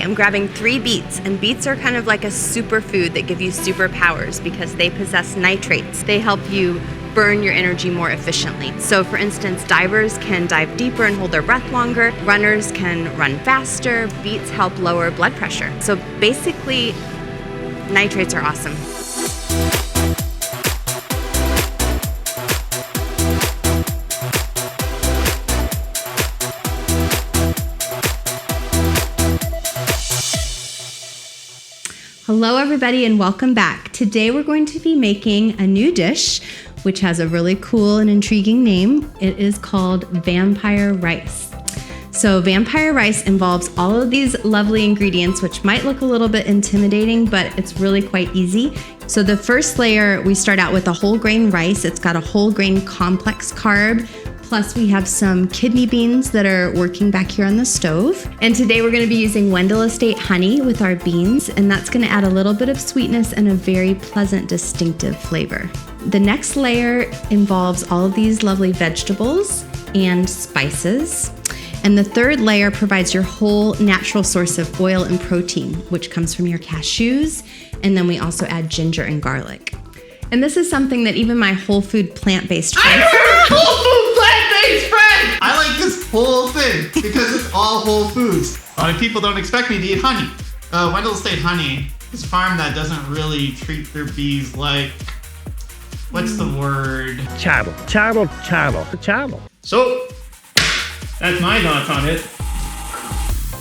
Okay, I'm grabbing 3 beets, and beets are kind of like a superfood that give you superpowers because they possess nitrates. They help you burn your energy more efficiently. So for instance, divers can dive deeper and hold their breath longer. Runners can run faster. Beets help lower blood pressure. So basically, nitrates are awesome. Hello everybody and welcome back. Today we're going to be making a new dish which has a really cool and intriguing name. It is called vampire rice. So vampire rice involves all of these lovely ingredients which might look a little bit intimidating, but it's really quite easy. So the first layer, we start out with a whole grain rice. It's got a whole grain complex carb. Plus we have some kidney beans that are working back here on the stove. And today we're gonna be using Wendell Estate honey with our beans, and that's gonna add a little bit of sweetness and a very pleasant, distinctive flavor. The next layer involves all of these lovely vegetables and spices. And the third layer provides your whole natural source of oil and protein, which comes from your cashews. And then we also add ginger and garlic. And this is something that even my whole food plant-based friends... Friend! I like this whole thing because it's all whole foods. A lot of people don't expect me to eat honey. Wendell Estate honey is a farm that doesn't really treat their bees like, what's the word? Chattel. So, that's my thoughts on it.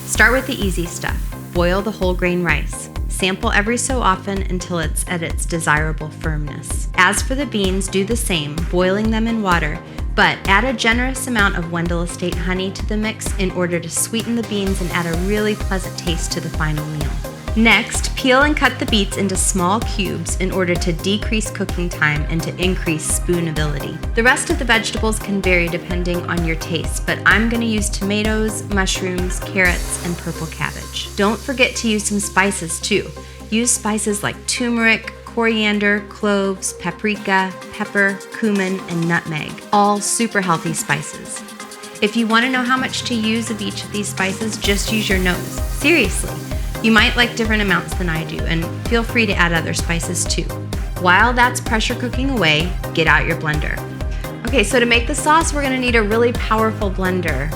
Start with the easy stuff. Boil the whole grain rice. Sample every so often until it's at its desirable firmness. As for the beans, do the same, boiling them in water, but add a generous amount of Wendell Estate honey to the mix in order to sweeten the beans and add a really pleasant taste to the final meal. Next, peel and cut the beets into small cubes in order to decrease cooking time and to increase spoonability. The rest of the vegetables can vary depending on your taste, but I'm going to use tomatoes, mushrooms, carrots, and purple cabbage. Don't forget to use some spices too. Use spices like turmeric, coriander, cloves, paprika, pepper, cumin, and nutmeg. All super healthy spices. If you want to know how much to use of each of these spices, just use your nose. Seriously. You might like different amounts than I do, and feel free to add other spices too. While that's pressure cooking away, get out your blender. Okay, so to make the sauce, we're gonna need a really powerful blender.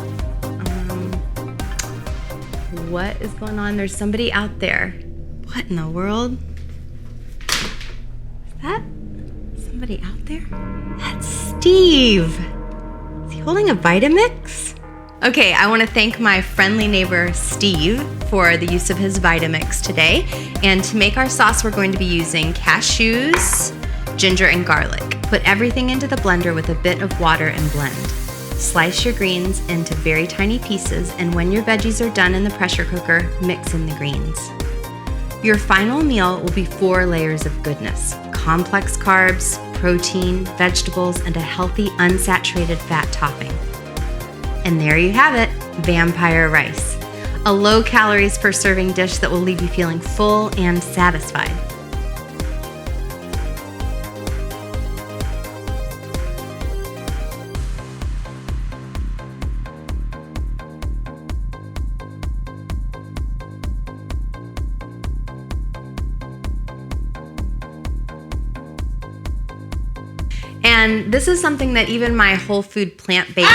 What is going on? There's somebody out there. What in the world? Is that somebody out there? That's Steve. Is he holding a Vitamix? Okay, I want to thank my friendly neighbor Steve for the use of his Vitamix today. And to make our sauce, we're going to be using cashews, ginger, and garlic. Put everything into the blender with a bit of water and blend. Slice your greens into very tiny pieces, and when your veggies are done in the pressure cooker, mix in the greens. Your final meal will be 4 layers of goodness: complex carbs, protein, vegetables, and a healthy unsaturated fat topping. And there you have it, vampire rice. A low calories per serving dish that will leave you feeling full and satisfied. And this is something that even my whole food plant-based...